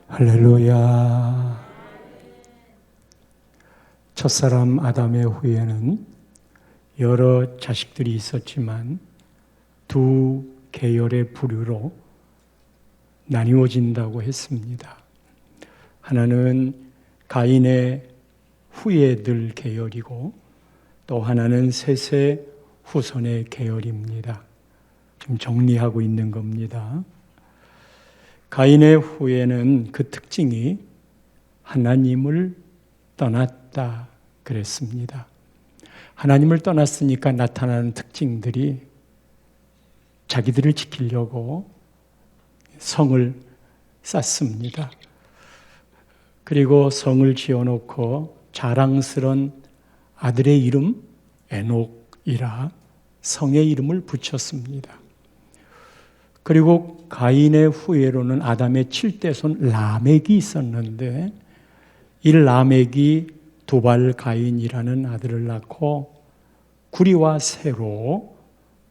할렐루야. 첫사람 아담의 후에는 여러 자식들이 있었지만 두 계열의 부류로 나뉘어진다고 했습니다. 하나는 가인의 후예들 계열이고 또 하나는 셋의 후손의 계열입니다. 좀 정리하고 있는 겁니다. 가인의 후예는 그 특징이 하나님을 떠났다 그랬습니다. 하나님을 떠났으니까 나타나는 특징들이 자기들을 지키려고 성을 쌓습니다. 그리고 성을 지어놓고 자랑스런 아들의 이름 에녹이라 성의 이름을 붙였습니다. 그리고 가인의 후예로는 아담의 7대손 라멕이 있었는데 이 라멕이 두발 가인이라는 아들을 낳고 구리와 새로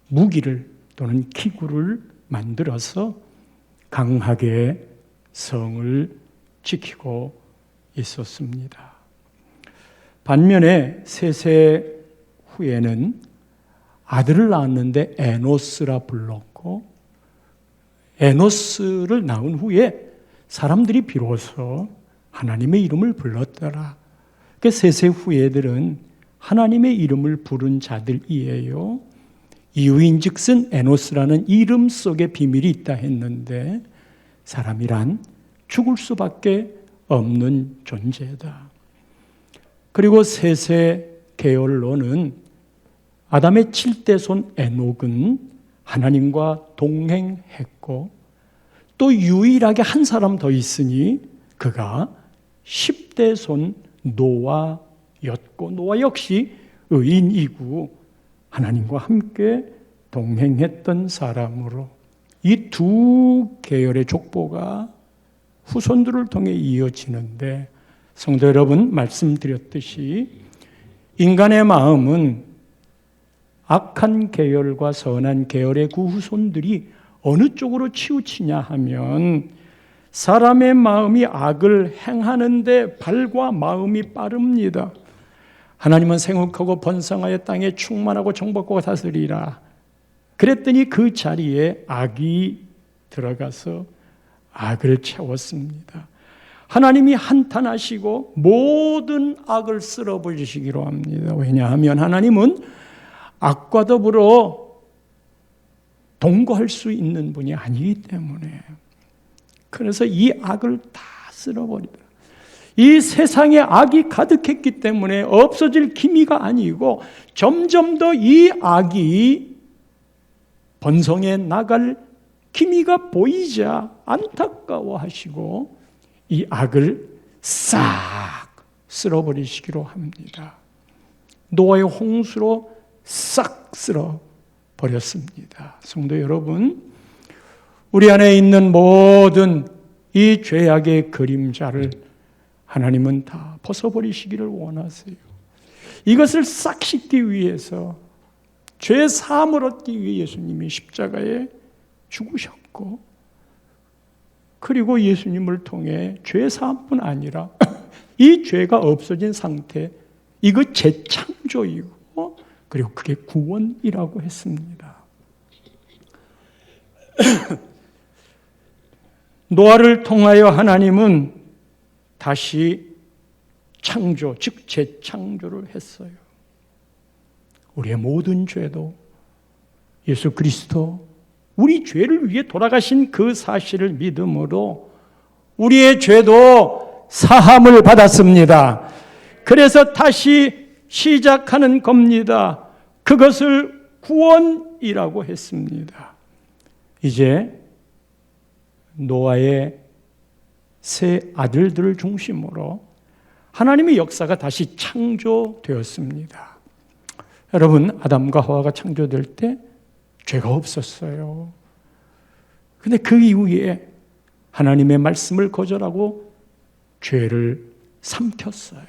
무기를 또는 기구를 만들어서 강하게 성을 지키고 있었습니다. 반면에 셋의 후예는 아들을 낳았는데 에노스라 불렀고 에노스를 낳은 후에 사람들이 비로소 하나님의 이름을 불렀더라. 그 셋의 후예들은 하나님의 이름을 부른 자들이에요. 이유인즉슨 에노스라는 이름 속에 비밀이 있다 했는데 사람이란 죽을 수밖에 없는 존재다. 그리고 셋의 계열로는 아담의 7대손 에녹은 하나님과 동행했고 또 유일하게 한 사람 더 있으니 그가 10대손 노아였고 노아 역시 의인이고 하나님과 함께 동행했던 사람으로 이 두 계열의 족보가 후손들을 통해 이어지는데 성도 여러분 말씀드렸듯이 인간의 마음은 악한 계열과 선한 계열의 그 후손들이 어느 쪽으로 치우치냐 하면 사람의 마음이 악을 행하는데 발과 마음이 빠릅니다. 하나님은 생육하고 번성하여 땅에 충만하고 정복하고 다스리라. 그랬더니 그 자리에 악이 들어가서 악을 채웠습니다. 하나님이 한탄하시고 모든 악을 쓸어버리시기로 합니다. 왜냐하면 하나님은 악과 더불어 동거할 수 있는 분이 아니기 때문에 그래서 이 악을 다 쓸어버리더라. 이 세상에 악이 가득했기 때문에 없어질 기미가 아니고 점점 더 이 악이 번성해 나갈 기미가 보이자 안타까워하시고 이 악을 싹 쓸어버리시기로 합니다. 노아의 홍수로 싹 쓸어버렸습니다. 성도 여러분, 우리 안에 있는 모든 이 죄악의 그림자를 하나님은 다 벗어버리시기를 원하세요. 이것을 싹 씻기 위해서 죄 사함을 얻기 위해 예수님이 십자가에 죽으셨고 그리고 예수님을 통해 죄 사함뿐 아니라 이 죄가 없어진 상태 이거 재창조이고 그리고 그게 구원이라고 했습니다. 노아를 통하여 하나님은 다시 창조, 즉 재창조를 했어요. 우리의 모든 죄도 예수 그리스도 우리 죄를 위해 돌아가신 그 사실을 믿음으로 우리의 죄도 사함을 받았습니다. 그래서 다시 시작하는 겁니다. 그것을 구원이라고 했습니다. 이제 노아의 세 아들들을 중심으로 하나님의 역사가 다시 창조되었습니다. 여러분, 아담과 하와가 창조될 때 죄가 없었어요. 근데 그 이후에 하나님의 말씀을 거절하고 죄를 삼켰어요.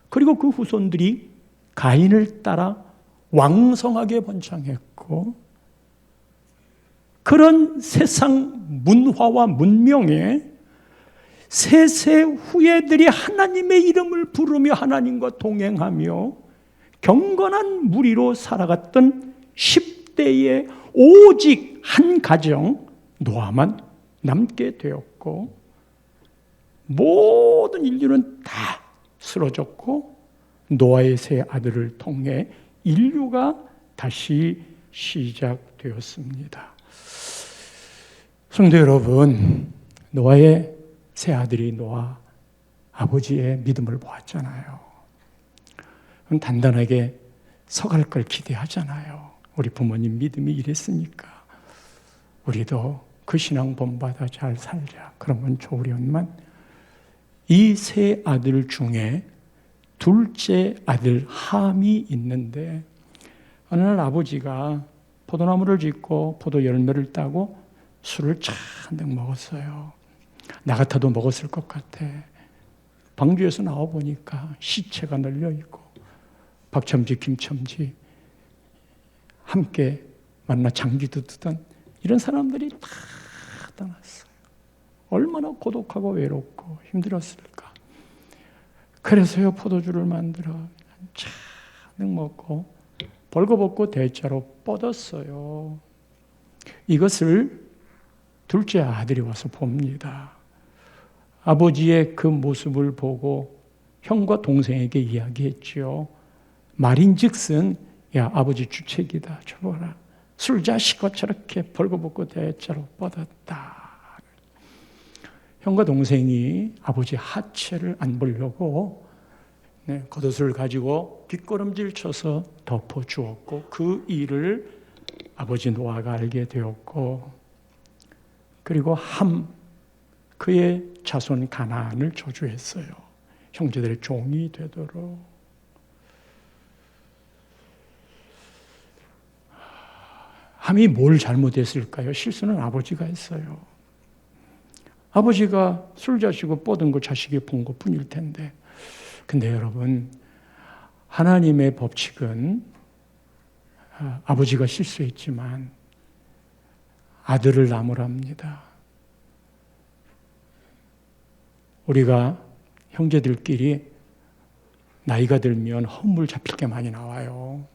그리고 그 후손들이 가인을 따라 왕성하게 번창했고 그런 세상 문화와 문명에 셋의 후예들이 하나님의 이름을 부르며 하나님과 동행하며 경건한 무리로 살아갔던 10대의 오직 한 가정 노아만 남게 되었고, 모든 인류는 다 쓰러졌고 노아의 세 아들을 통해 인류가 다시 시작되었습니다. 성도 여러분, 노아의 세 아들이 노아 아버지의 믿음을 보았잖아요. 그럼 단단하게 서갈 걸 기대하잖아요. 우리 부모님 믿음이 이랬으니까 우리도 그 신앙 본받아 잘 살자, 그러면 좋으련만 이 세 아들 중에 둘째 아들 함이 있는데, 어느 날 아버지가 포도나무를 짓고 포도 열매를 따고 술을 잔뜩 먹었어요. 나 같아도 먹었을 것 같아. 방주에서 나와 보니까 시체가 널려 있고 박첨지, 김첨지 함께 만나 장기도 뜨던 이런 사람들이 다 떠났어요. 얼마나 고독하고 외롭고 힘들었을까. 그래서요, 포도주를 만들어 잔뜩 먹고 벌거벗고 대자로 뻗었어요. 이것을 둘째 아들이 와서 봅니다. 아버지의 그 모습을 보고 형과 동생에게 이야기했죠. 말인즉슨, 야, 아버지 주책이다. 저거라. 술자식과 저렇게 벌거벗고 대자로 뻗었다. 형과 동생이 아버지 하체를 안 보려고 겉옷을 가지고 뒷걸음질 쳐서 덮어주었고, 그 일을 아버지 노아가 알게 되었고, 그리고 그의 자손 가나안을 저주했어요. 형제들의 종이 되도록. 함이 뭘 잘못했을까요? 실수는 아버지가 했어요. 아버지가 술 자시고 뻗은 거 자식이 본 것 뿐일 텐데. 근데 여러분, 하나님의 법칙은 아버지가 실수했지만 아들을 나무랍니다. 우리가 형제들끼리 나이가 들면 허물 잡힐 게 많이 나와요.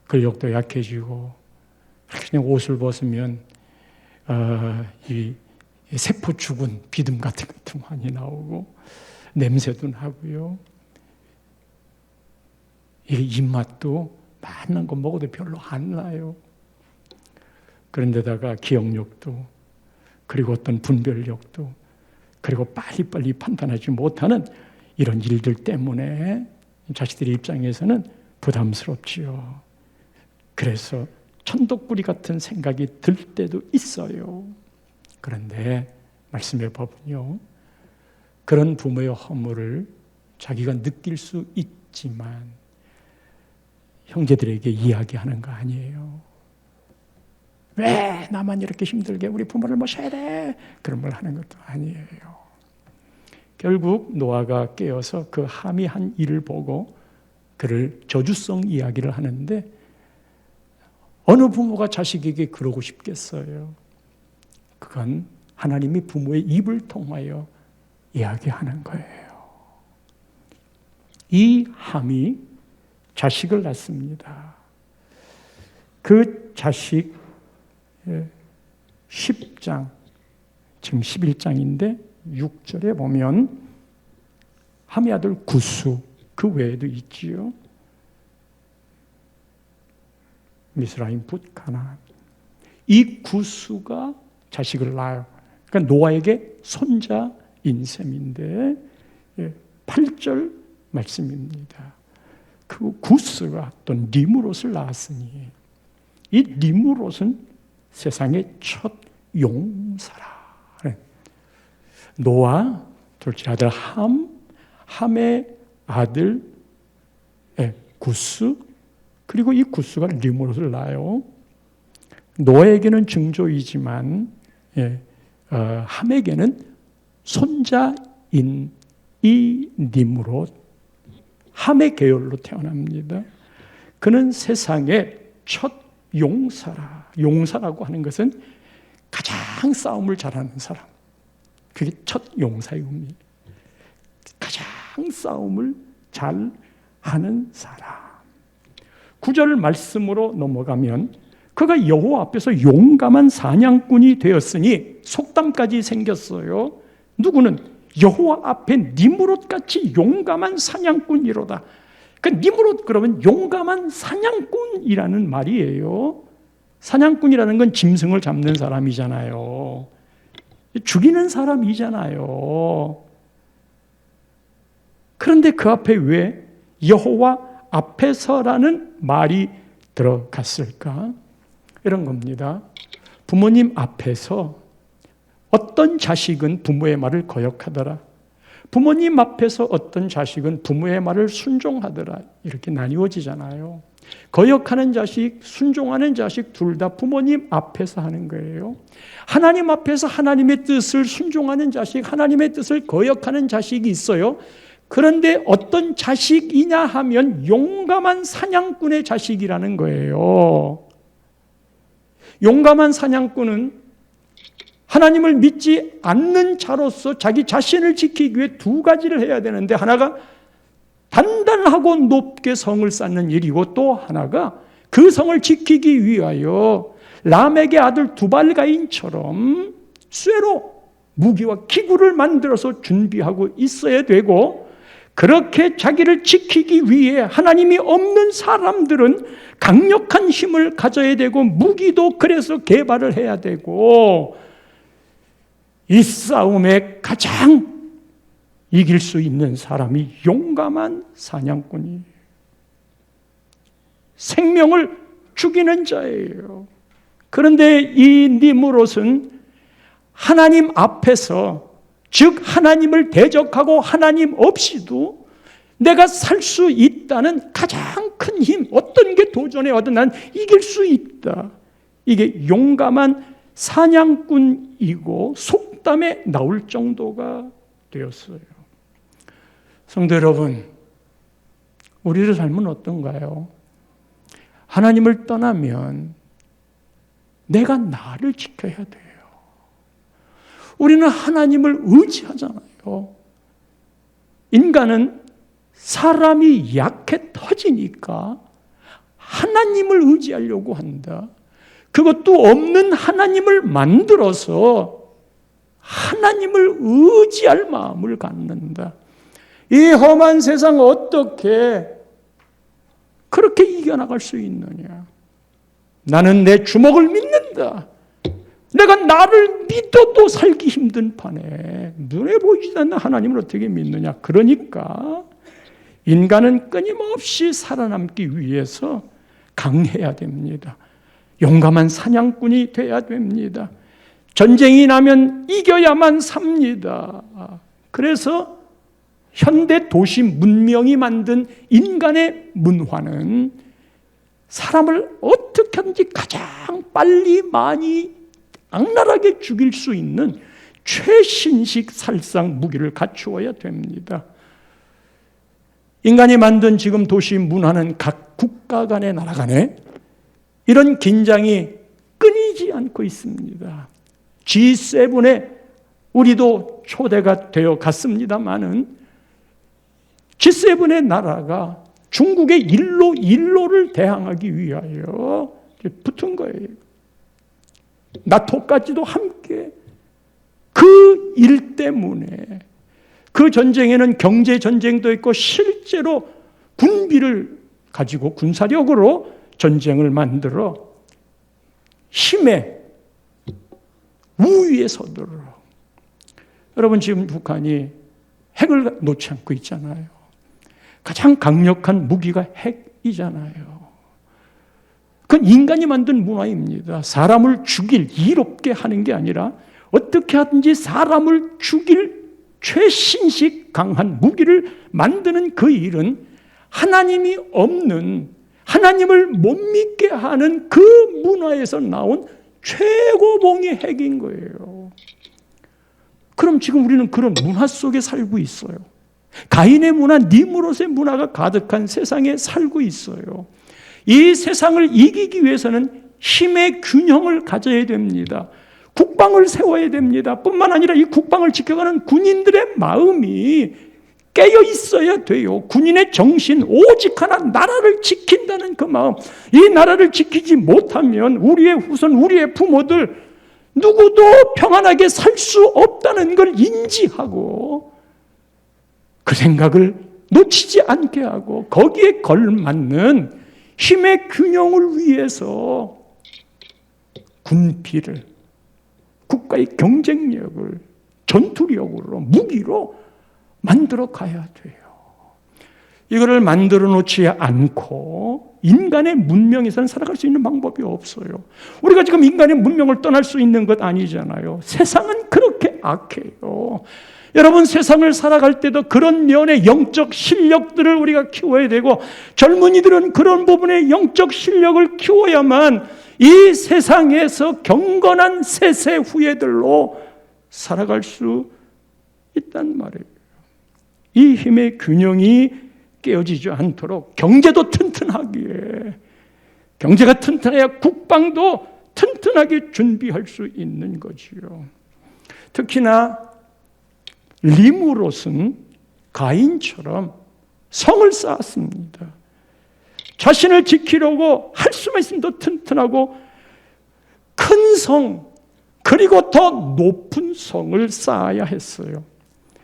근력도 약해지고, 그냥 옷을 벗으면 이 세포 죽은 비듬 같은 것도 많이 나오고 냄새도 나고요. 이 입맛도 맛난 거 먹어도 별로 안 나요. 그런데다가 기억력도, 그리고 어떤 분별력도, 그리고 빨리빨리 판단하지 못하는 이런 일들 때문에 자식들의 입장에서는 부담스럽지요. 그래서 천덕꾸리 같은 생각이 들 때도 있어요. 그런데 말씀의 법은요, 그런 부모의 허물을 자기가 느낄 수 있지만 형제들에게 이야기하는 거 아니에요. 왜 나만 이렇게 힘들게 우리 부모를 모셔야 돼? 그런 말 하는 것도 아니에요. 결국 노아가 깨어서 그 함이 한 일을 보고 그를 저주성 이야기를 하는데, 어느 부모가 자식에게 그러고 싶겠어요? 그건 하나님이 부모의 입을 통하여 이야기하는 거예요. 이 함이 자식을 낳습니다. 그 자식 10장, 지금 11장인데 6절에 보면 함의 아들 구수, 그 외에도 있지요. 미스라임, 붓, 가나안. 이 구수가 자식을 낳아요. 그러니까 노아에게 손자인 셈인데 8절 말씀입니다. 그 구스가 또 니므롯을 낳았으니 이 니므롯은 세상의 첫 용사라. 노아, 둘째 아들 함의 아들 구스, 그리고 이 구스가 니므롯을 낳아요. 노아에게는 증조이지만 함에게는 손자인 이 니므롯, 함의 계열로 태어납니다. 그는 세상의 첫 용사라. 용사라고 하는 것은 가장 싸움을 잘하는 사람, 그게 첫 용사의 의미. 가장 싸움을 잘 하는 사람. 9절 말씀으로 넘어가면 그가 여호와 앞에서 용감한 사냥꾼이 되었으니 속담까지 생겼어요. 누구는 여호와 앞에 니므롯같이 용감한 사냥꾼이로다. 그 니므롯 그러면 용감한 사냥꾼이라는 말이에요. 사냥꾼이라는 건 짐승을 잡는 사람이잖아요. 죽이는 사람이잖아요. 그런데 그 앞에 왜 여호와 앞에서라는 말이 들어갔을까? 이런 겁니다. 부모님 앞에서 어떤 자식은 부모의 말을 거역하더라. 부모님 앞에서 어떤 자식은 부모의 말을 순종하더라. 이렇게 나뉘어지잖아요. 거역하는 자식, 순종하는 자식 둘 다 부모님 앞에서 하는 거예요. 하나님 앞에서 하나님의 뜻을 순종하는 자식, 하나님의 뜻을 거역하는 자식이 있어요. 그런데 어떤 자식이냐 하면 용감한 사냥꾼의 자식이라는 거예요. 용감한 사냥꾼은 하나님을 믿지 않는 자로서 자기 자신을 지키기 위해 두 가지를 해야 되는데, 하나가 단단하고 높게 성을 쌓는 일이고, 또 하나가 그 성을 지키기 위하여 람에게 아들 두발가인처럼 쇠로 무기와 기구를 만들어서 준비하고 있어야 되고, 그렇게 자기를 지키기 위해 하나님이 없는 사람들은 강력한 힘을 가져야 되고, 무기도 그래서 개발을 해야 되고, 이 싸움에 가장 이길 수 있는 사람이 용감한 사냥꾼이에요. 생명을 죽이는 자예요. 그런데 이 니므롯은 하나님 앞에서, 즉 하나님을 대적하고 하나님 없이도 내가 살 수 있다는 가장 큰 힘, 어떤 게 도전해 와도 난 이길 수 있다. 이게 용감한 사냥꾼이고 속담에 나올 정도가 되었어요. 성도 여러분, 우리의 삶은 어떤가요? 하나님을 떠나면 내가 나를 지켜야 돼요. 우리는 하나님을 의지하잖아요. 인간은 사람이 약해 터지니까 하나님을 의지하려고 한다. 그것도 없는 하나님을 만들어서 하나님을 의지할 마음을 갖는다. 이 험한 세상 어떻게 그렇게 이겨나갈 수 있느냐? 나는 내 주먹을 믿는다. 내가 나를 믿어도 살기 힘든 판에 눈에 보이지 않는 하나님을 어떻게 믿느냐? 그러니까 인간은 끊임없이 살아남기 위해서 강해야 됩니다. 용감한 사냥꾼이 돼야 됩니다. 전쟁이 나면 이겨야만 삽니다. 그래서 현대 도시 문명이 만든 인간의 문화는 사람을 어떻게 하든지 가장 빨리 많이 악랄하게 죽일 수 있는 최신식 살상 무기를 갖추어야 됩니다. 인간이 만든 지금 도시 문화는 각 국가 간에 나라 간에 이런 긴장이 끊이지 않고 있습니다. G7에 우리도 초대가 되어 갔습니다마는 G7의 나라가 중국의 일로를 대항하기 위하여 붙은 거예요. 나토까지도 함께 그 일 때문에 그 전쟁에는 경제 전쟁도 있고 실제로 군비를 가지고 군사력으로 전쟁을 만들어 힘의 우위에 서도록. 여러분 지금 북한이 핵을 놓지 않고 있잖아요. 가장 강력한 무기가 핵이잖아요. 그건 인간이 만든 문화입니다. 사람을 죽일, 이롭게 하는 게 아니라 어떻게 하든지 사람을 죽일 최신식 강한 무기를 만드는 그 일은 하나님이 없는, 하나님을 못 믿게 하는 그 문화에서 나온 최고봉의 핵인 거예요. 그럼 지금 우리는 그런 문화 속에 살고 있어요. 가인의 문화, 니므롯의 문화가 가득한 세상에 살고 있어요. 이 세상을 이기기 위해서는 힘의 균형을 가져야 됩니다. 국방을 세워야 됩니다. 뿐만 아니라 이 국방을 지켜가는 군인들의 마음이 깨어 있어야 돼요. 군인의 정신, 오직 하나 나라를 지킨다는 그 마음. 이 나라를 지키지 못하면 우리의 후손, 우리의 부모들 누구도 평안하게 살 수 없다는 걸 인지하고 그 생각을 놓치지 않게 하고 거기에 걸맞는 힘의 균형을 위해서 군비를, 국가의 경쟁력을 전투력으로, 무기로 만들어 가야 돼요. 이거를 만들어 놓지 않고 인간의 문명에서는 살아갈 수 있는 방법이 없어요. 우리가 지금 인간의 문명을 떠날 수 있는 것 아니잖아요. 세상은 그렇게 악해요. 여러분, 세상을 살아갈 때도 그런 면의 영적 실력들을 우리가 키워야 되고, 젊은이들은 그런 부분의 영적 실력을 키워야만 이 세상에서 경건한 세세 후예들로 살아갈 수 있단 말이에요. 이 힘의 균형이 깨어지지 않도록 경제도 튼튼하기에, 경제가 튼튼해야 국방도 튼튼하게 준비할 수 있는 거지요. 특히나 리무롯은 가인처럼 성을 쌓았습니다. 자신을 지키려고 할 수만 있으면 더 튼튼하고 큰 성, 그리고 더 높은 성을 쌓아야 했어요.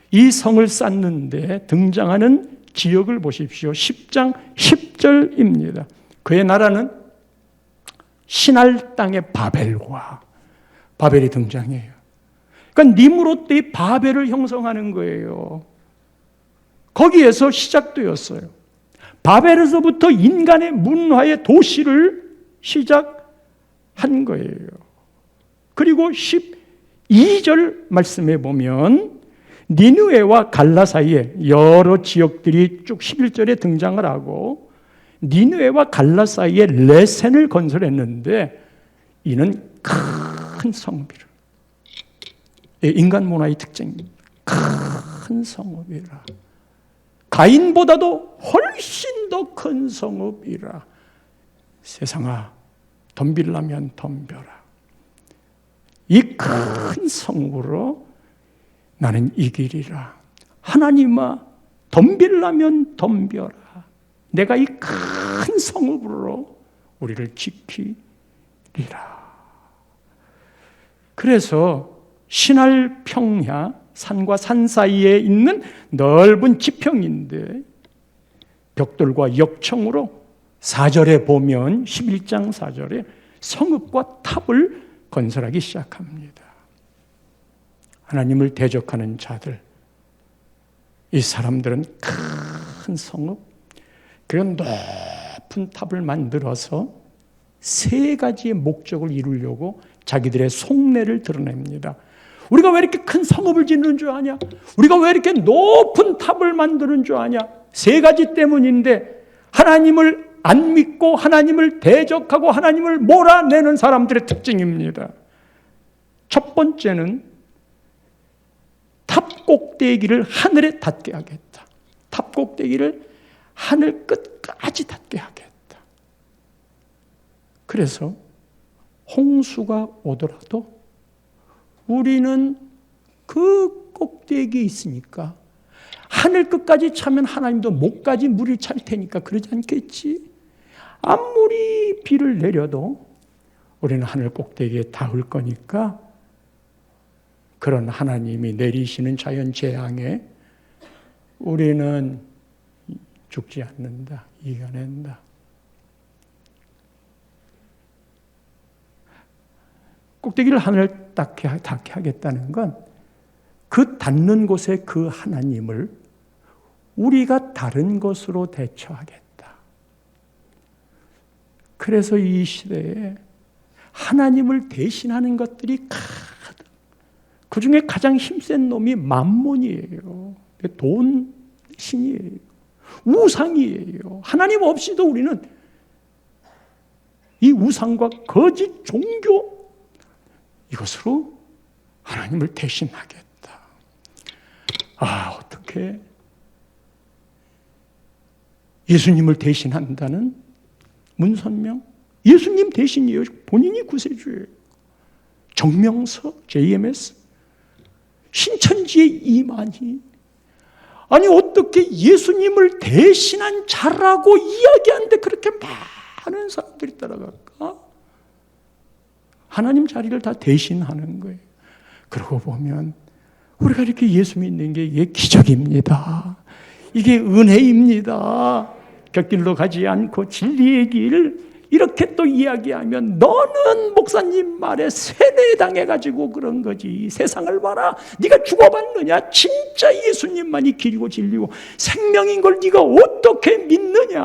이 성을 쌓는데 등장하는 지역을 보십시오. 10장 10절입니다. 그의 나라는 신할 땅의 바벨과 바벨이 등장해요. 그러니까 니므롯 때의 바벨을 형성하는 거예요. 거기에서 시작되었어요. 바벨에서부터 인간의 문화의 도시를 시작한 거예요. 그리고 12절 말씀에 보면 니느웨와 갈라 사이에 여러 지역들이 쭉 11절에 등장을 하고, 니느웨와 갈라 사이에 레센을 건설했는데 이는 큰 성읍이라. 인간 문화의 특징입니다. 큰 성읍이라. 가인보다도 훨씬 더 큰 성읍이라. 세상아, 덤빌라면 덤벼라. 이 큰 성읍으로 나는 이기리라. 하나님아, 덤빌라면 덤벼라. 내가 이 큰 성읍으로 우리를 지키리라. 그래서 신할 평야, 산과 산 사이에 있는 넓은 지평인데 벽돌과 역청으로 4절에 보면 11장 4절에 성읍과 탑을 건설하기 시작합니다. 하나님을 대적하는 자들, 이 사람들은 큰 성읍, 그런 높은 탑을 만들어서 세 가지의 목적을 이루려고 자기들의 속내를 드러냅니다. 우리가 왜 이렇게 큰 성읍을 짓는 줄 아냐? 우리가 왜 이렇게 높은 탑을 만드는 줄 아냐? 세 가지 때문인데, 하나님을 안 믿고 하나님을 대적하고 하나님을 몰아내는 사람들의 특징입니다. 첫 번째는 탑 꼭대기를 하늘에 닿게 하겠다. 탑 꼭대기를 하늘 끝까지 닿게 하겠다. 그래서 홍수가 오더라도 우리는 그 꼭대기에 있으니까 하늘 끝까지 차면 하나님도 목까지 물이 찰 테니까 그러지 않겠지? 아무리 비를 내려도 우리는 하늘 꼭대기에 닿을 거니까 그런 하나님이 내리시는 자연 재앙에 우리는 죽지 않는다, 이겨낸다. 꼭대기를 하늘에 닿게 하겠다는 건 그 닿는 곳에 그 하나님을 우리가 다른 것으로 대처하겠다. 그래서 이 시대에 하나님을 대신하는 것들이 가득, 그 중에 가장 힘센 놈이 맘몬이에요. 돈 신이에요. 우상이에요. 하나님 없이도 우리는 이 우상과 거짓 종교, 이것으로 하나님을 대신하겠다. 어떻게 예수님을 대신한다는 문선명? 예수님 대신이에요. 본인이 구세주예요. 정명석, JMS, 신천지의 이만희. 아니 어떻게 예수님을 대신한 자라고 이야기하는데 그렇게 많은 사람들이 따라갈까? 하나님 자리를 다 대신하는 거예요. 그러고 보면 우리가 이렇게 예수 믿는 게 이게 기적입니다. 이게 은혜입니다. 곁길로 가지 않고 진리의 길 이렇게 또 이야기하면 너는 목사님 말에 세뇌당해가지고 그런 거지. 세상을 봐라. 네가 죽어봤느냐? 진짜 예수님만이 길이고 진리고 생명인 걸 네가 어떻게 믿느냐?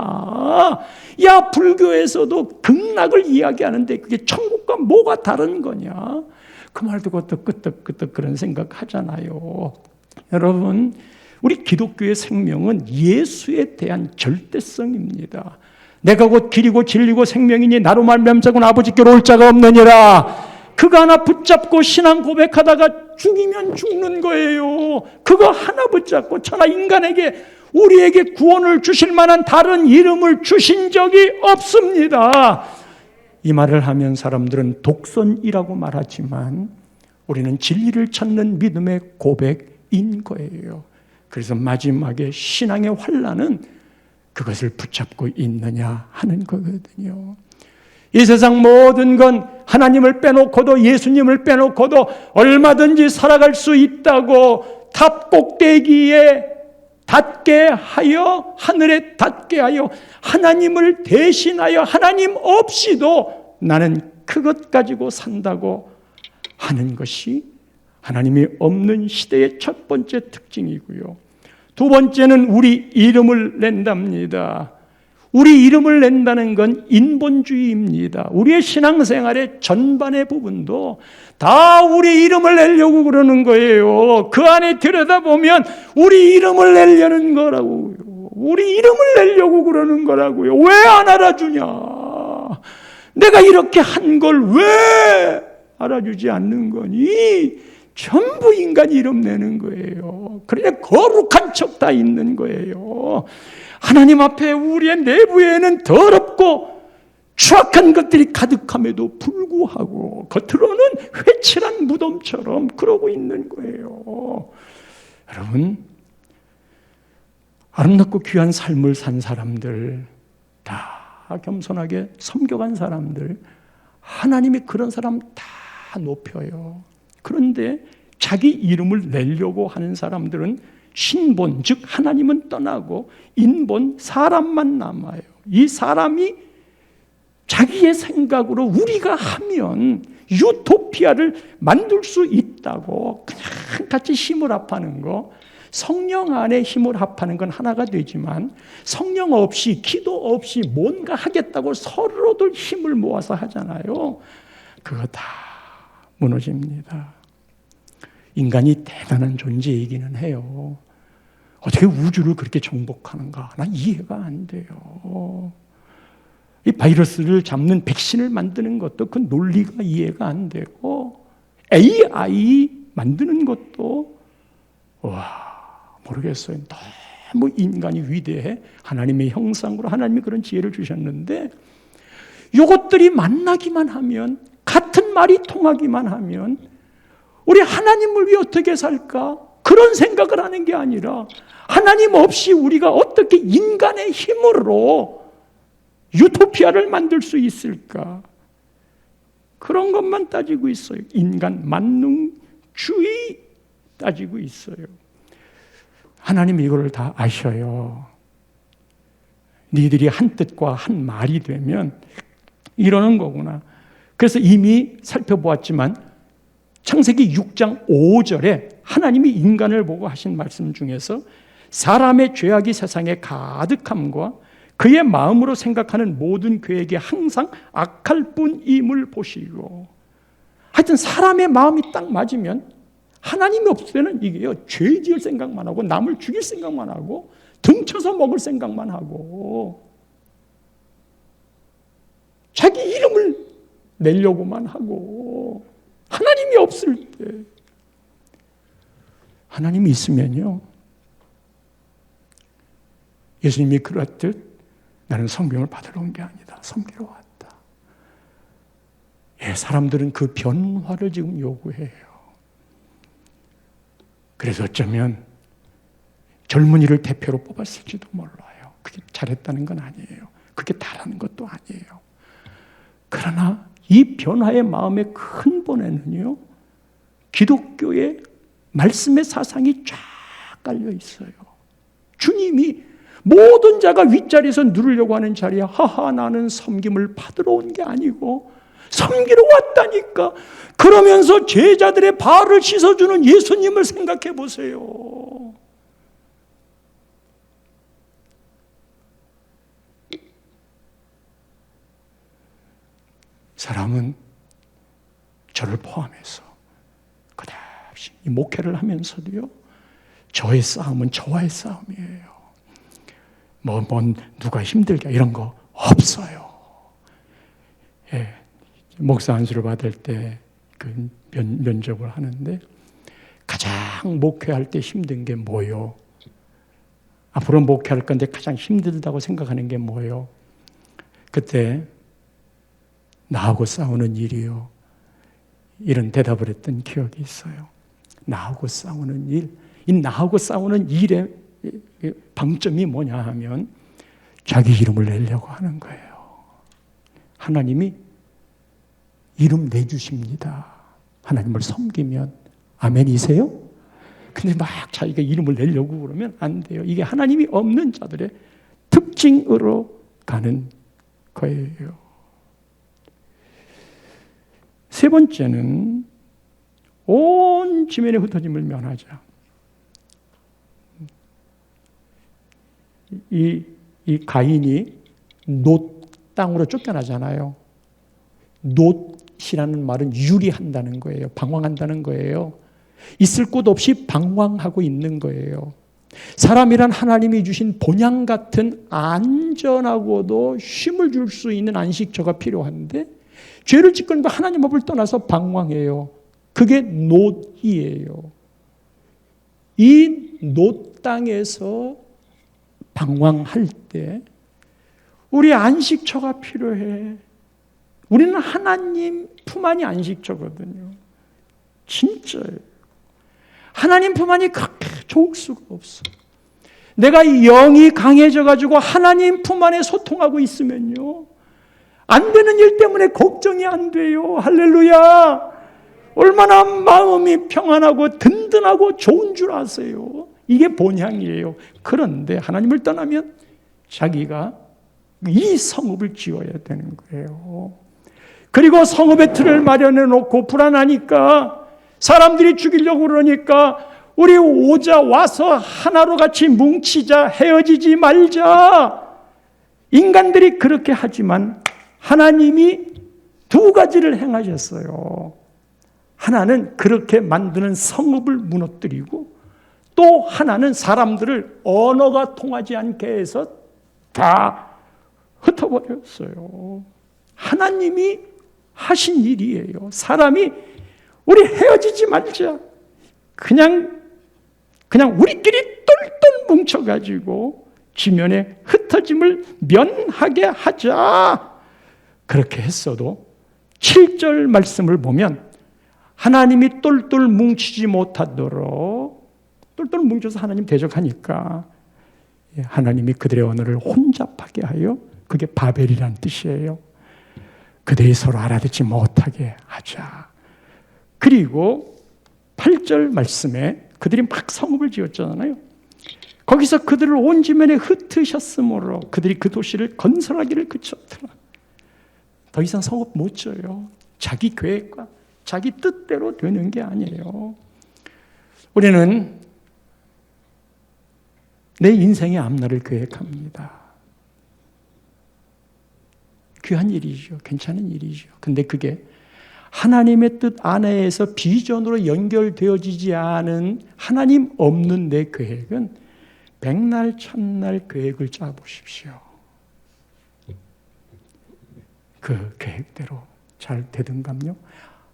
야, 불교에서도 극락을 이야기하는데 그게 천국과 뭐가 다른 거냐? 그 말 듣고 또 끄떡끄떡 그런 생각 하잖아요. 여러분, 우리 기독교의 생명은 예수에 대한 절대성입니다. 내가 곧 길이고 진리고 생명이니 나로 말미암자고는 아버지께로 올 자가 없느니라. 그거 하나 붙잡고 신앙 고백하다가 죽이면 죽는 거예요. 그거 하나 붙잡고 천하 인간에게 우리에게 구원을 주실 만한 다른 이름을 주신 적이 없습니다. 이 말을 하면 사람들은 독선이라고 말하지만 우리는 진리를 찾는 믿음의 고백인 거예요. 그래서 마지막에 신앙의 환란은 그것을 붙잡고 있느냐 하는 거거든요. 이 세상 모든 건 하나님을 빼놓고도 예수님을 빼놓고도 얼마든지 살아갈 수 있다고 탑 꼭대기에 닿게 하여 하늘에 닿게 하여 하나님을 대신하여 하나님 없이도 나는 그것 가지고 산다고 하는 것이 하나님이 없는 시대의 첫 번째 특징이고요. 두 번째는 우리 이름을 낸답니다. 우리 이름을 낸다는 건 인본주의입니다. 우리의 신앙생활의 전반의 부분도 다 우리 이름을 내려고 그러는 거예요. 그 안에 들여다보면 우리 이름을 내려는 거라고요. 우리 이름을 내려고 그러는 거라고요. 왜 안 알아주냐? 내가 이렇게 한 걸 왜 알아주지 않는 거니? 전부 인간 이름 내는 거예요. 그러니 거룩한 척 다 있는 거예요. 하나님 앞에 우리의 내부에는 더럽고 추악한 것들이 가득함에도 불구하고 겉으로는 회칠한 무덤처럼 그러고 있는 거예요. 여러분, 아름답고 귀한 삶을 산 사람들, 다 겸손하게 섬겨간 사람들, 하나님이 그런 사람 다 높여요. 그런데 자기 이름을 내려고 하는 사람들은 신본, 즉 하나님은 떠나고 인본, 사람만 남아요. 이 사람이 자기의 생각으로 우리가 하면 유토피아를 만들 수 있다고 그냥 같이 힘을 합하는 거, 성령 안에 힘을 합하는 건 하나가 되지만 성령 없이 기도 없이 뭔가 하겠다고 서로들 힘을 모아서 하잖아요. 그거 다 무너집니다. 인간이 대단한 존재이기는 해요. 어떻게 우주를 그렇게 정복하는가? 난 이해가 안 돼요. 이 바이러스를 잡는 백신을 만드는 것도 그 논리가 이해가 안 되고 AI 만드는 것도 모르겠어요. 너무 인간이 위대해. 하나님의 형상으로 하나님이 그런 지혜를 주셨는데 이것들이 만나기만 하면 같은 말이 통하기만 하면 우리 하나님을 위해 어떻게 살까? 그런 생각을 하는 게 아니라 하나님 없이 우리가 어떻게 인간의 힘으로 유토피아를 만들 수 있을까? 그런 것만 따지고 있어요. 인간 만능주의 따지고 있어요. 하나님이 이거를 다 아셔요. 니들이 한 뜻과 한 말이 되면 이러는 거구나. 그래서 이미 살펴보았지만 창세기 6장 5절에 하나님이 인간을 보고 하신 말씀 중에서 사람의 죄악이 세상에 가득함과 그의 마음으로 생각하는 모든 계획이 항상 악할 뿐임을 보시고, 하여튼 사람의 마음이 딱 맞으면 하나님이 없을 때는 이게요, 죄 지을 생각만 하고 남을 죽일 생각만 하고 등쳐서 먹을 생각만 하고 자기 이름을 내려고만 하고, 하나님이 없을 때, 하나님이 있으면요, 예수님이 그랬듯 나는 성경을 받으러 온 게 아니다, 섬기러 왔다. 예, 사람들은 그 변화를 지금 요구해요. 그래서 어쩌면 젊은이를 대표로 뽑았을지도 몰라요. 그게 잘했다는 건 아니에요. 그게 다라는 것도 아니에요. 그러나 이 변화의 마음의 근본에는요, 기독교의 말씀의 사상이 쫙 깔려 있어요. 주님이 모든 자가 윗자리에서 누르려고 하는 자리에 하하 나는 섬김을 받으러 온 게 아니고 섬기러 왔다니까. 그러면서 제자들의 발을 씻어주는 예수님을 생각해 보세요. 사람은 저를 포함해서 그다지 이 목회를 하면서도요, 저의 싸움은 저와의 싸움이에요. 누가 힘들게 이런 거 없어요. 예, 목사 안수를 받을 때 그 면접을 하는데 가장 목회할 때 힘든 게 뭐요? 앞으로 목회할 건데 가장 힘들다고 생각하는 게 뭐요? 그때 나하고 싸우는 일이요. 이런 대답을 했던 기억이 있어요. 나하고 싸우는 일. 이 나하고 싸우는 일의 방점이 뭐냐 하면 자기 이름을 내려고 하는 거예요. 하나님이 이름 내주십니다. 하나님을 섬기면. 아멘이세요? 근데 막 자기가 이름을 내려고 그러면 안 돼요. 이게 하나님이 없는 자들의 특징으로 가는 거예요. 세 번째는 온 지면의 흩어짐을 면하자. 이 가인이 놋 땅으로 쫓겨나잖아요. 놋이라는 말은 유리한다는 거예요. 방황한다는 거예요. 있을 곳 없이 방황하고 있는 거예요. 사람이란 하나님이 주신 본향 같은 안전하고도 쉼을 줄 수 있는 안식처가 필요한데 죄를 짓고 하나님 앞을 떠나서 방황해요. 그게 놋이에요. 이 놋 땅에서 방황할 때 우리 안식처가 필요해. 우리는 하나님 품 안이 안식처거든요. 진짜예요. 하나님 품 안이 그렇게 좋을 수가 없어. 내가 영이 강해져가지고 하나님 품 안에 소통하고 있으면요, 안 되는 일 때문에 걱정이 안 돼요. 할렐루야. 얼마나 마음이 평안하고 든든하고 좋은 줄 아세요. 이게 본향이에요. 그런데 하나님을 떠나면 자기가 이 성읍을 지어야 되는 거예요. 그리고 성읍의 틀을 마련해 놓고 불안하니까 사람들이 죽이려고 그러니까 우리 오자 와서 하나로 같이 뭉치자, 헤어지지 말자. 인간들이 그렇게 하지만 하나님이 두 가지를 행하셨어요. 하나는 그렇게 만드는 성읍을 무너뜨리고 또 하나는 사람들을 언어가 통하지 않게 해서 다 흩어버렸어요. 하나님이 하신 일이에요. 사람이 우리 헤어지지 말자. 그냥 우리끼리 똘똘 뭉쳐가지고 지면에 흩어짐을 면하게 하자. 그렇게 했어도 7절 말씀을 보면 하나님이 똘똘 뭉치지 못하도록 똘똘 뭉쳐서 하나님 대적하니까 하나님이 그들의 언어를 혼잡하게 하여, 그게 바벨이란 뜻이에요. 그들이 서로 알아듣지 못하게 하자. 그리고 8절 말씀에 그들이 막 성읍을 지었잖아요. 거기서 그들을 온 지면에 흩으셨으므로 그들이 그 도시를 건설하기를 그쳤더라. 더 이상 성읍 못 지어요. 자기 계획과 자기 뜻대로 되는 게 아니에요. 우리는 내 인생의 앞날을 계획합니다. 귀한 일이죠. 괜찮은 일이죠. 근데 그게 하나님의 뜻 안에서 비전으로 연결되어지지 않은 하나님 없는 내 계획은 백날 천날 계획을 짜보십시오. 그 계획대로 잘 되든가요?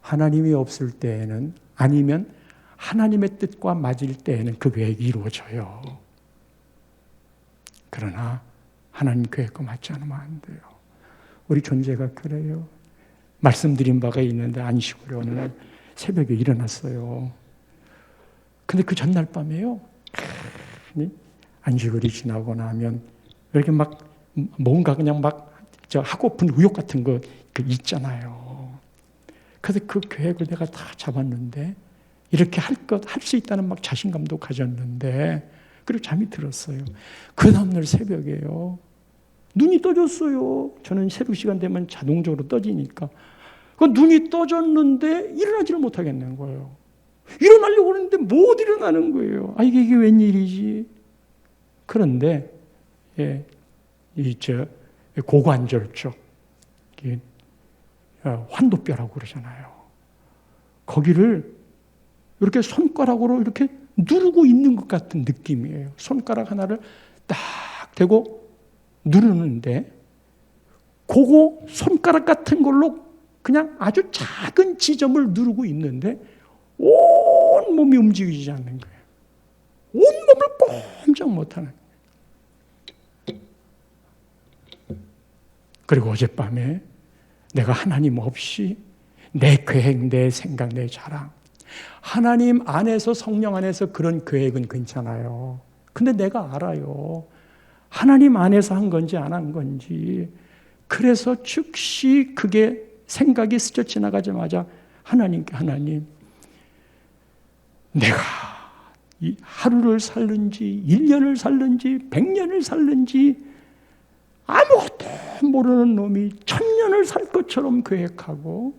하나님이 없을 때에는, 아니면 하나님의 뜻과 맞을 때에는 그 계획이 이루어져요. 그러나 하나님 계획과 맞지 않으면 안 돼요. 우리 존재가 그래요. 말씀드린 바가 있는데 안식으로 어느 날 새벽에 일어났어요. 근데 그 전날 밤에요. 안식일이 지나고 나면 이렇게 막 뭔가 그냥 막 저 하고픈 의욕 같은 거 있잖아요. 그래서 그 계획을 내가 다 잡았는데 이렇게 할 수 있다는 막 자신감도 가졌는데 그리고 잠이 들었어요. 그 다음날 새벽에요. 눈이 떠졌어요. 저는 새벽 시간 되면 자동적으로 떠지니까. 그 눈이 떠졌는데 일어나지를 못하겠는 거예요. 일어나려고 그러는데 못 일어나는 거예요. 아, 이게 웬일이지? 그런데, 예, 고관절 쪽, 환도뼈라고 그러잖아요. 거기를 이렇게 손가락으로 이렇게 누르고 있는 것 같은 느낌이에요. 손가락 하나를 딱 대고 누르는데, 그거 손가락 같은 걸로 그냥 아주 작은 지점을 누르고 있는데, 온 몸이 움직이지 않는 거예요. 온 몸을 꼼짝 못하는 거예요. 그리고 어젯밤에 내가 하나님 없이 내 계획, 내 생각, 내 자랑, 하나님 안에서, 성령 안에서 그런 계획은 괜찮아요. 근데 내가 알아요. 하나님 안에서 한 건지 안 한 건지. 그래서 즉시 그게 생각이 스쳐 지나가자마자 하나님께, 하나님, 내가 이 하루를 살는지 1년을 살는지 100년을 살는지 아무것도 모르는 놈이 1000년을 살 것처럼 계획하고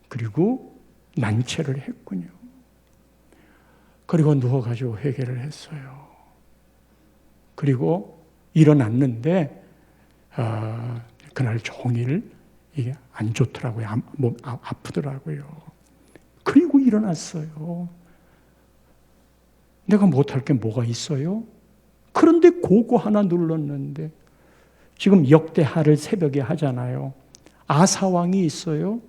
그리고 난처를 했군요. 그리고 누워가지고 회개를 했어요. 그리고 일어났는데 그날 종일 이게 안 좋더라고요. 몸 아프더라고요. 그리고 일어났어요. 내가 못할 게 뭐가 있어요? 그런데 그거 하나 눌렀는데 지금 역대하를 새벽에 하잖아요. 아사왕이 있어요.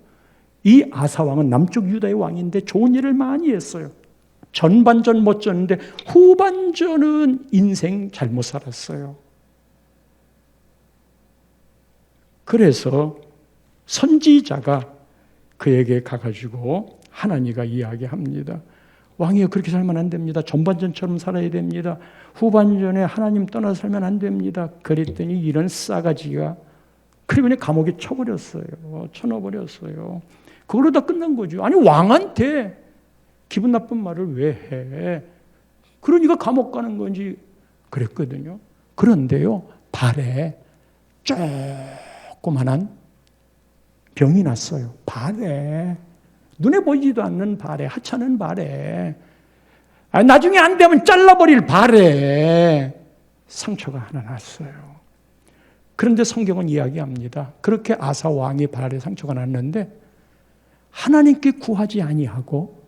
이 아사왕은 남쪽 유다의 왕인데 좋은 일을 많이 했어요. 전반전 멋졌는데 후반전은 인생 잘못 살았어요. 그래서 선지자가 그에게 가가지고 하나님과 이야기합니다. 왕이여, 그렇게 살면 안 됩니다. 전반전처럼 살아야 됩니다. 후반전에 하나님 떠나 살면 안 됩니다. 그랬더니 이런 싸가지가, 그리고 그냥 감옥에 쳐넣어버렸어요. 그걸로 다 끝난 거죠. 아니, 왕한테 기분 나쁜 말을 왜 해? 그러니까 감옥 가는 건지 그랬거든요. 그런데요, 발에 조그만한 병이 났어요. 발에. 눈에 보이지도 않는 발에, 하찮은 발에, 나중에 안 되면 잘라버릴 발에 상처가 하나 났어요. 그런데 성경은 이야기합니다. 그렇게 아사 왕의 발에 상처가 났는데 하나님께 구하지 아니하고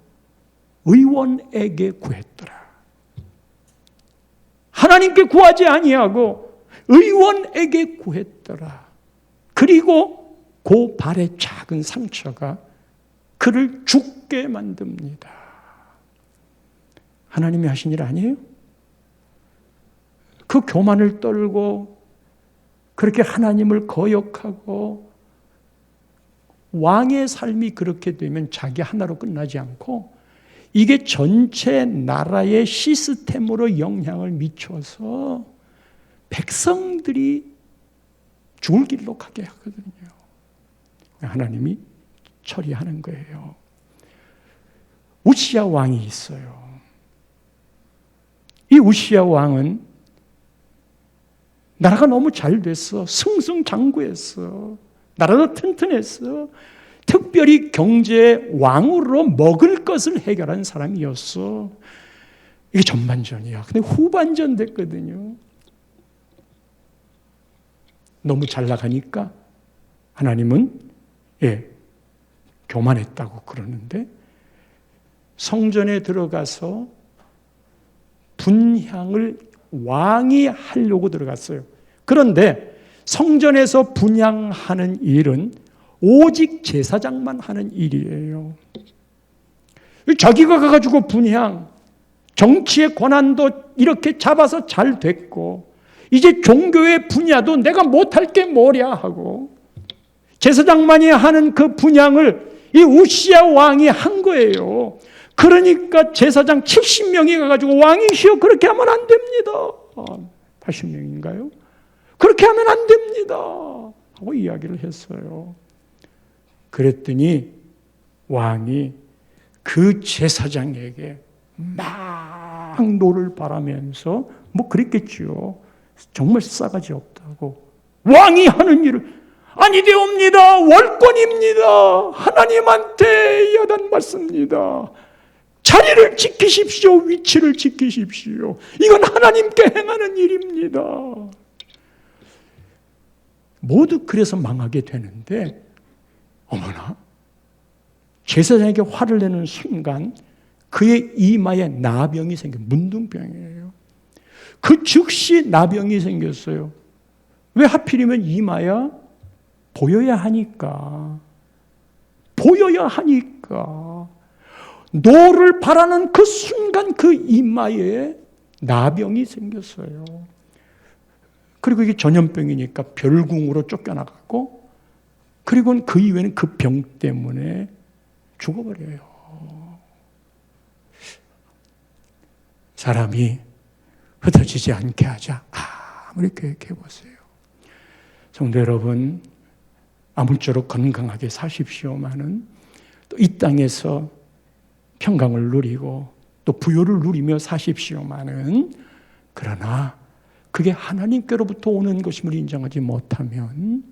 의원에게 구했더라. 하나님께 구하지 아니하고 의원에게 구했더라. 그리고 그 발의 작은 상처가 그를 죽게 만듭니다. 하나님이 하신 일 아니에요? 그 교만을 떨고 그렇게 하나님을 거역하고 왕의 삶이 그렇게 되면 자기 하나로 끝나지 않고 이게 전체 나라의 시스템으로 영향을 미쳐서 백성들이 죽을 길로 가게 하거든요. 하나님이 처리하는 거예요. 우시야 왕이 있어요. 이 우시야 왕은 나라가 너무 잘 됐어. 승승장구했어. 나라도 튼튼했어. 특별히 경제 왕으로 먹을 것을 해결한 사람이었어. 이게 전반전이야. 근데 후반전 됐거든요. 너무 잘 나가니까 하나님은 교만했다고 그러는데 성전에 들어가서 분향을 왕이 하려고 들어갔어요. 그런데 성전에서 분향하는 일은 오직 제사장만 하는 일이에요. 자기가 가가지고 분향, 정치의 권한도 이렇게 잡아서 잘 됐고 이제 종교의 분야도 내가 못할 게 뭐랴 하고 제사장만이 하는 그 분향을 이 우시야 왕이 한 거예요. 그러니까 제사장 70명이 가가지고 왕이시여 그렇게 하면 안 됩니다. 80명인가요? 그렇게 하면 안 됩니다. 하고 이야기를 했어요. 그랬더니 왕이 그 제사장에게 막 노를 바라면서 뭐 그랬겠지요. 정말 싸가지 없다고. 왕이 하는 일을 아니되옵니다. 월권입니다. 하나님한테 야단받습니다. 자리를 지키십시오. 위치를 지키십시오. 이건 하나님께 행하는 일입니다. 모두 그래서 망하게 되는데 어머나 제사장에게 화를 내는 순간 그의 이마에 나병이 문둥병이에요. 그 즉시 나병이 생겼어요. 왜 하필이면 이마야? 보여야 하니까. 보여야 하니까. 노를 바라는 그 순간 그 이마에 나병이 생겼어요. 그리고 이게 전염병이니까 별궁으로 쫓겨나갔고, 그리고는 그 이후에는 그 병 때문에 죽어버려요. 사람이 흩어지지 않게 하자. 아무리 계획해보세요. 성도 여러분, 아무쪼록 건강하게 사십시오마는 또 이 땅에서 평강을 누리고 또 부요를 누리며 사십시오마는 그러나 그게 하나님께로부터 오는 것임을 인정하지 못하면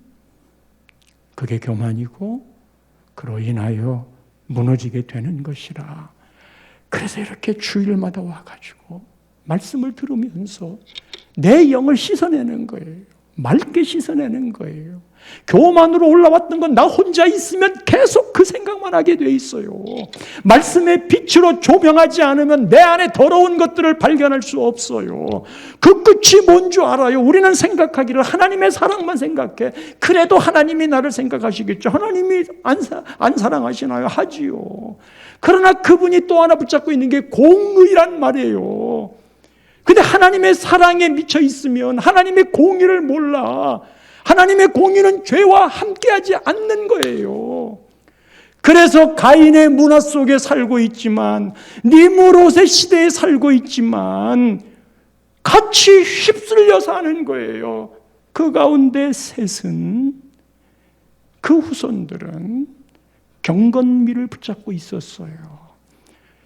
그게 교만이고 그로 인하여 무너지게 되는 것이라. 그래서 이렇게 주일마다 와가지고 말씀을 들으면서 내 영을 씻어내는 거예요. 맑게 씻어내는 거예요. 교만으로 올라왔던 건 나 혼자 있으면 계속 그 생각만 하게 돼 있어요. 말씀의 빛으로 조명하지 않으면 내 안에 더러운 것들을 발견할 수 없어요. 그 끝이 뭔 줄 알아요? 우리는 생각하기를 하나님의 사랑만 생각해. 그래도 하나님이 나를 생각하시겠죠. 하나님이 안 사랑하시나요? 하지요. 그러나 그분이 또 하나 붙잡고 있는 게 공의란 말이에요. 근데 하나님의 사랑에 미쳐 있으면 하나님의 공의를 몰라. 하나님의 공의는 죄와 함께하지 않는 거예요. 그래서 가인의 문화 속에 살고 있지만, 니므롯의 시대에 살고 있지만 같이 휩쓸려 사는 거예요. 그 가운데 셋은, 그 후손들은 경건미를 붙잡고 있었어요.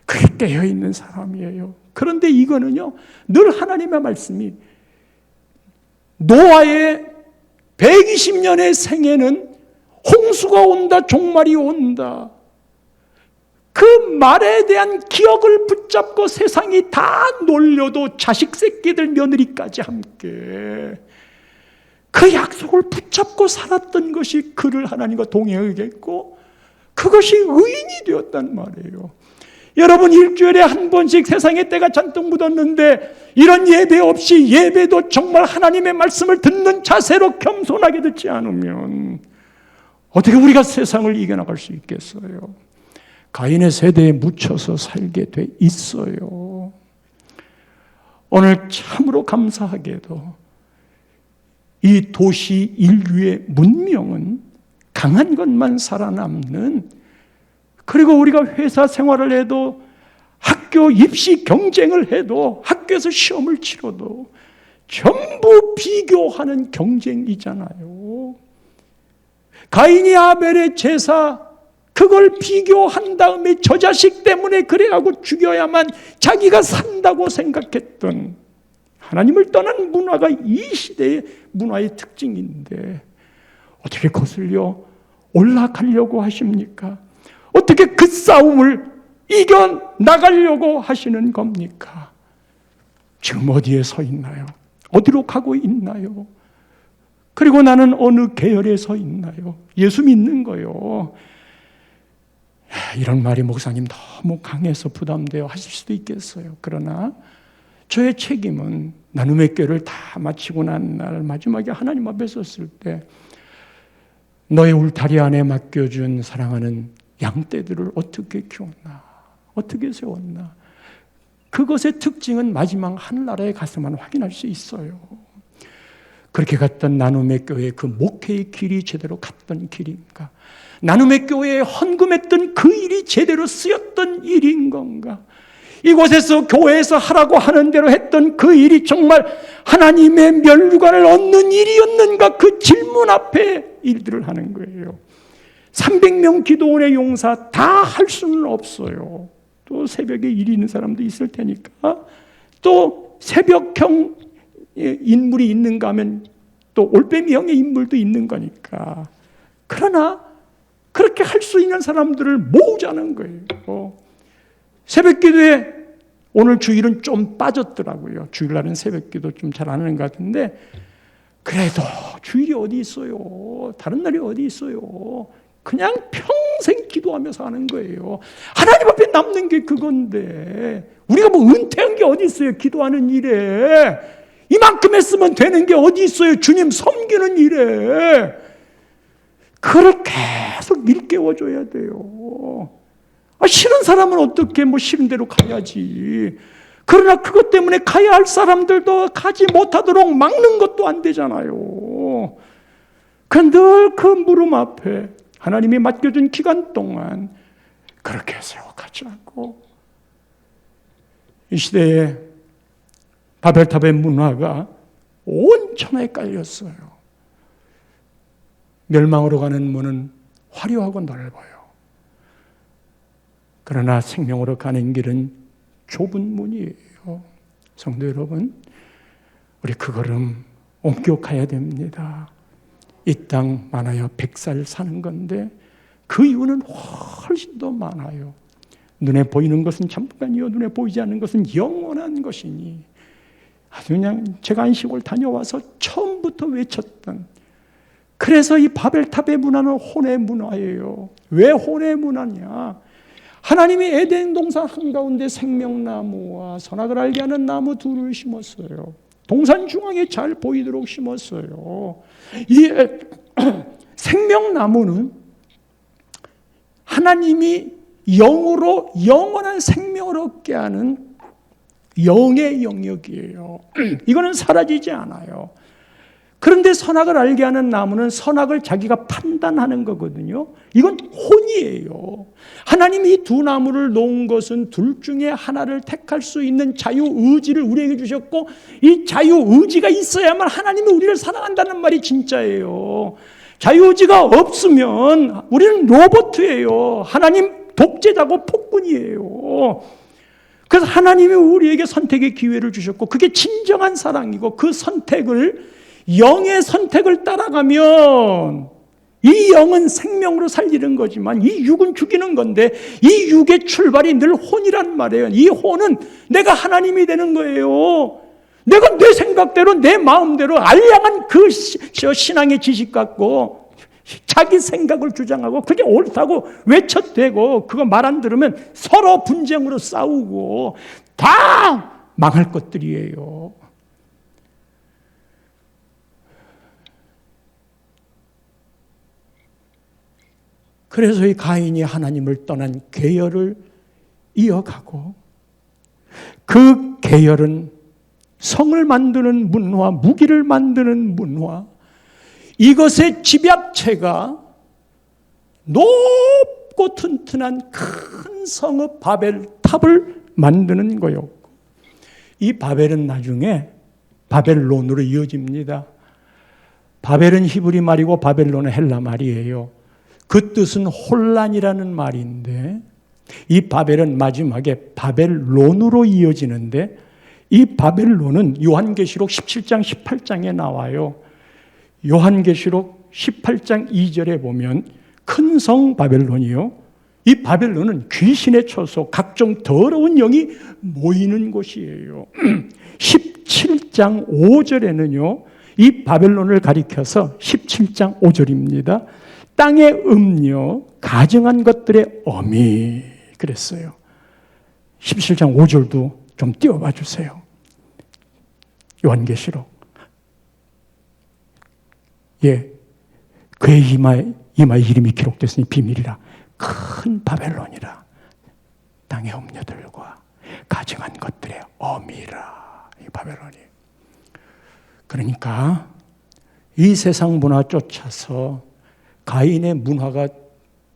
그게 깨어있는 사람이에요. 그런데 이거는요, 늘 하나님의 말씀이 노아의 120년의 생애는 홍수가 온다, 종말이 온다. 그 말에 대한 기억을 붙잡고 세상이 다 놀려도 자식 새끼들 며느리까지 함께 그 약속을 붙잡고 살았던 것이 그를 하나님과 동행하게 했고 그것이 의인이 되었단 말이에요. 여러분, 일주일에 한 번씩 세상의 때가 잔뜩 묻었는데 이런 예배 없이 예배도 정말 하나님의 말씀을 듣는 자세로 겸손하게 듣지 않으면 어떻게 우리가 세상을 이겨나갈 수 있겠어요? 가인의 세대에 묻혀서 살게 돼 있어요. 오늘 참으로 감사하게도 이 도시 인류의 문명은 강한 것만 살아남는, 그리고 우리가 회사 생활을 해도 학교 입시 경쟁을 해도 학교에서 시험을 치러도 전부 비교하는 경쟁이잖아요. 가인이 아벨의 제사 그걸 비교한 다음에 저 자식 때문에 그래하고 죽여야만 자기가 산다고 생각했던 하나님을 떠난 문화가 이 시대의 문화의 특징인데 어떻게 거슬려 올라가려고 하십니까? 어떻게 그 싸움을 이겨나가려고 하시는 겁니까? 지금 어디에 서 있나요? 어디로 가고 있나요? 그리고 나는 어느 계열에 서 있나요? 예수 믿는 거요. 이런 말이 목사님 너무 강해서 부담되어 하실 수도 있겠어요. 그러나 저의 책임은 나눔의 꾀를 다 마치고 난 날 마지막에 하나님 앞에 섰을 때 너의 울타리 안에 맡겨준 사랑하는 양떼들을 어떻게 키웠나, 어떻게 세웠나. 그것의 특징은 마지막 하늘나라에 가서만 확인할 수 있어요. 그렇게 갔던 나눔의 교회 그 목회의 길이 제대로 갔던 길인가? 나눔의 교회에 헌금했던 그 일이 제대로 쓰였던 일인 건가? 이곳에서 교회에서 하라고 하는 대로 했던 그 일이 정말 하나님의 멸류관을 얻는 일이었는가? 그 질문 앞에 일들을 하는 거예요. 300명 기도원의 용사 다 할 수는 없어요. 또 새벽에 일이 있는 사람도 있을 테니까. 또 새벽형 인물이 있는가 하면 또 올빼미형의 인물도 있는 거니까. 그러나 그렇게 할 수 있는 사람들을 모으자는 거예요. 새벽 기도에 오늘 주일은 좀 빠졌더라고요. 주일날은 새벽 기도 좀 잘 안 하는 것 같은데 그래도 주일이 어디 있어요? 다른 날이 어디 있어요? 그냥 평생 기도하면서 하는 거예요. 하나님 앞에 남는 게 그건데 우리가 뭐 은퇴한 게 어디 있어요? 기도하는 일에 이만큼 했으면 되는 게 어디 있어요? 주님 섬기는 일에 그걸 계속 일깨워줘야 돼요. 싫은 사람은 어떻게 싫은 대로 가야지. 그러나 그것 때문에 가야 할 사람들도 가지 못하도록 막는 것도 안 되잖아요. 늘 그 물음 앞에 하나님이 맡겨준 기간 동안 그렇게 세워가자고. 이 시대에 바벨탑의 문화가 온 천하에 깔렸어요. 멸망으로 가는 문은 화려하고 넓어요. 그러나 생명으로 가는 길은 좁은 문이에요. 성도 여러분, 우리 그 걸음 옮겨 가야 됩니다. 이 땅 많아요. 100살 사는 건데 그 이유는 훨씬 더 많아요. 눈에 보이는 것은 잠깐이요 눈에 보이지 않는 것은 영원한 것이니 아주 그냥 제가 안식을 다녀와서 처음부터 외쳤던 그래서 이 바벨탑의 문화는 혼의 문화예요. 왜 혼의 문화냐? 하나님이 에덴 동산 한가운데 생명나무와 선악을 알게 하는 나무 둘을 심었어요. 동산 중앙에 잘 보이도록 심었어요. 이 생명나무는 하나님이 영으로 영원한 생명을 얻게 하는 영의 영역이에요. 이거는 사라지지 않아요. 그런데 선악을 알게 하는 나무는 선악을 자기가 판단하는 거거든요. 이건 혼이에요. 하나님이 이 두 나무를 놓은 것은 둘 중에 하나를 택할 수 있는 자유의지를 우리에게 주셨고 이 자유의지가 있어야만 하나님이 우리를 사랑한다는 말이 진짜예요. 자유의지가 없으면 우리는 로봇이에요. 하나님 독재자고 폭군이에요. 그래서 하나님이 우리에게 선택의 기회를 주셨고 그게 진정한 사랑이고 그 선택을 영의 선택을 따라가면 이 영은 생명으로 살리는 거지만 이 육은 죽이는 건데 이 육의 출발이 늘 혼이란 말이에요. 이 혼은 내가 하나님이 되는 거예요. 내가 내 생각대로 내 마음대로 알량한 그 신앙의 지식 갖고 자기 생각을 주장하고 그게 옳다고 외쳐대고 그거 말 안 들으면 서로 분쟁으로 싸우고 다 망할 것들이에요. 그래서 이 가인이 하나님을 떠난 계열을 이어가고 그 계열은 성을 만드는 문화, 무기를 만드는 문화, 이것의 집약체가 높고 튼튼한 큰 성읍 바벨탑을 만드는 거였고 이 바벨은 나중에 바벨론으로 이어집니다. 바벨은 히브리 말이고 바벨론은 헬라 말이에요. 그 뜻은 혼란이라는 말인데 이 바벨은 마지막에 바벨론으로 이어지는데 이 바벨론은 요한계시록 17장 18장에 나와요. 요한계시록 18장 2절에 보면 큰 성 바벨론이요. 이 바벨론은 귀신의 처소, 각종 더러운 영이 모이는 곳이에요. 17장 5절에는요. 이 바벨론을 가리켜서 17장 5절입니다. 땅의 음료, 가증한 것들의 어미 그랬어요. 17장 5절도 좀 띄워봐 주세요. 요한계시록. 예, 그의 이마에 이름이 기록됐으니 비밀이라. 큰 바벨론이라. 땅의 음료들과 가증한 것들의 어미라. 이 바벨론이. 그러니까 이 세상 문화 쫓아서 가인의 문화가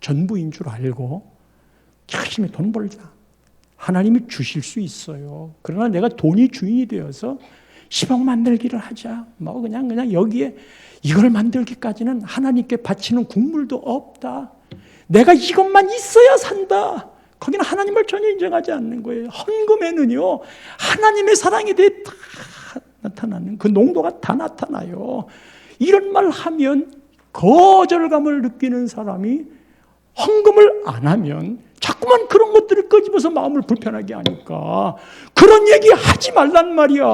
전부인 줄 알고 열심히 돈 벌자. 하나님이 주실 수 있어요. 그러나 내가 돈이 주인이 되어서 10억 만들기를 하자. 뭐 그냥 여기에 이걸 만들기까지는 하나님께 바치는 국물도 없다. 내가 이것만 있어야 산다. 거기는 하나님을 전혀 인정하지 않는 거예요. 헌금에는요, 하나님의 사랑에 대해 다 나타나는 그 농도가 다 나타나요. 이런 말 하면 거절감을 느끼는 사람이 헌금을 안 하면 자꾸만 그런 것들을 끄집어서 마음을 불편하게 하니까 그런 얘기 하지 말란 말이야.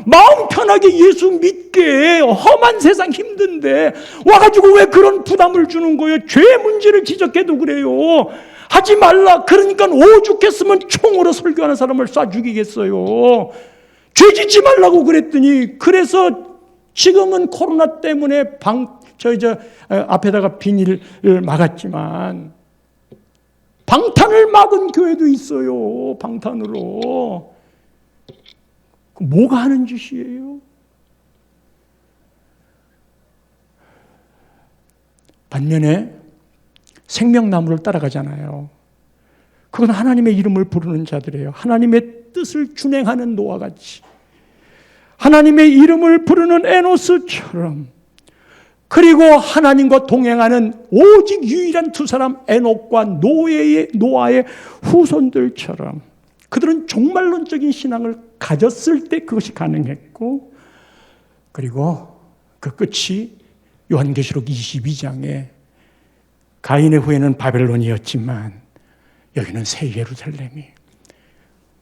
마음 편하게 예수 믿게. 험한 세상 힘든데 와가지고 왜 그런 부담을 주는 거예요? 죄 문제를 지적해도 그래요. 하지 말라. 그러니까 오죽했으면 총으로 설교하는 사람을 쏴 죽이겠어요. 죄 짓지 말라고 그랬더니, 그래서 지금은 코로나 때문에 앞에다가 비닐을 막았지만 방탄을 막은 교회도 있어요. 방탄으로. 뭐가 하는 짓이에요? 반면에 생명나무를 따라가잖아요. 그건 하나님의 이름을 부르는 자들이에요. 하나님의 뜻을 준행하는 노아와 같이, 하나님의 이름을 부르는 에노스처럼, 그리고 하나님과 동행하는 오직 유일한 두 사람 에녹과 노아의 후손들처럼 그들은 종말론적인 신앙을 가졌을 때 그것이 가능했고, 그리고 그 끝이 요한계시록 22장에 가인의 후예는 바벨론이었지만 여기는 새 예루살렘이,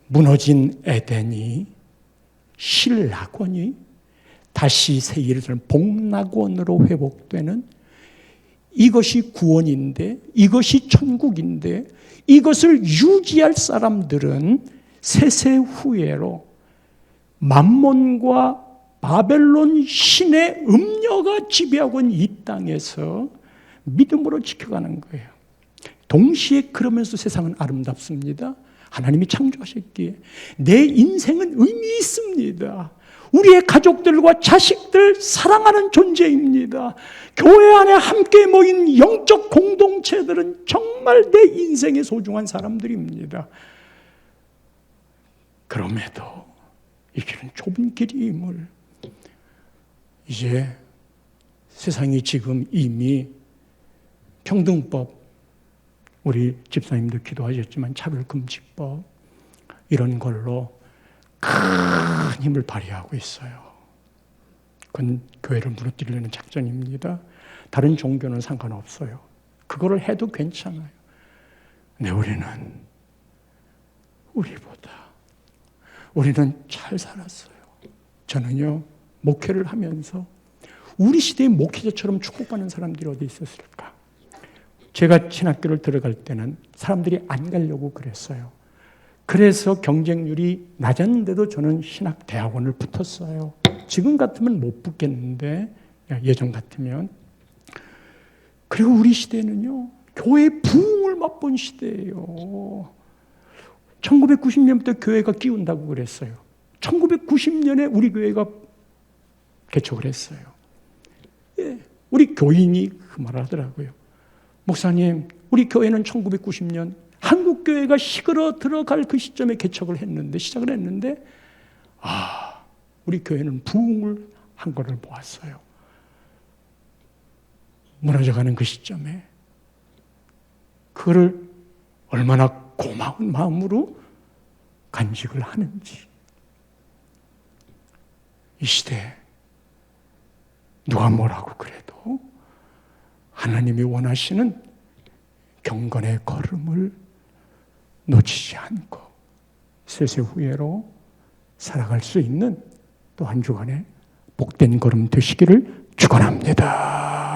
무너진 에덴이, 신락원이 다시 새 예루살렘 복락원으로 회복되는, 이것이 구원인데, 이것이 천국인데, 이것을 유지할 사람들은 세세 후예로 만몬과 바벨론 신의 음녀가 지배하고 있는 이 땅에서 믿음으로 지켜가는 거예요. 동시에 그러면서 세상은 아름답습니다. 하나님이 창조하셨기에 내 인생은 의미 있습니다. 우리의 가족들과 자식들 사랑하는 존재입니다. 교회 안에 함께 모인 영적 공동체들은 정말 내 인생에 소중한 사람들입니다. 그럼에도 이 길은 좁은 길임을, 이제 세상이 지금 이미 평등법, 우리 집사님도 기도하셨지만 차별금지법, 이런 걸로 큰 힘을 발휘하고 있어요. 그건 교회를 무너뜨리려는 작전입니다. 다른 종교는 상관없어요. 그거를 해도 괜찮아요. 근데 우리는 잘 살았어요. 저는요, 목회를 하면서 우리 시대의 목회자처럼 축복받는 사람들이 어디 있었을까? 제가 신학교를 들어갈 때는 사람들이 안 가려고 그랬어요. 그래서 경쟁률이 낮았는데도 저는 신학대학원을 붙었어요. 지금 같으면 못 붙겠는데, 예전 같으면. 그리고 우리 시대는요, 교회의 부흥을 맛본 시대예요. 1990년부터 교회가 끼운다고 그랬어요. 1990년에 우리 교회가 개척을 했어요. 예, 우리 교인이 그 말 하더라고요. 목사님, 우리 교회는 1990년 한국교회가 시그러 들어갈 그 시점에 개척을 했는데, 시작을 했는데, 우리 교회는 부흥을 한 것을 보았어요. 무너져가는 그 시점에 그거를 얼마나 고마운 마음으로 간직을 하는지. 이 시대에 누가 뭐라고 그래도 하나님이 원하시는 경건의 걸음을 놓치지 않고 세세 후예로 살아갈 수 있는 또 한 주간의 복된 걸음 되시기를 축원합니다.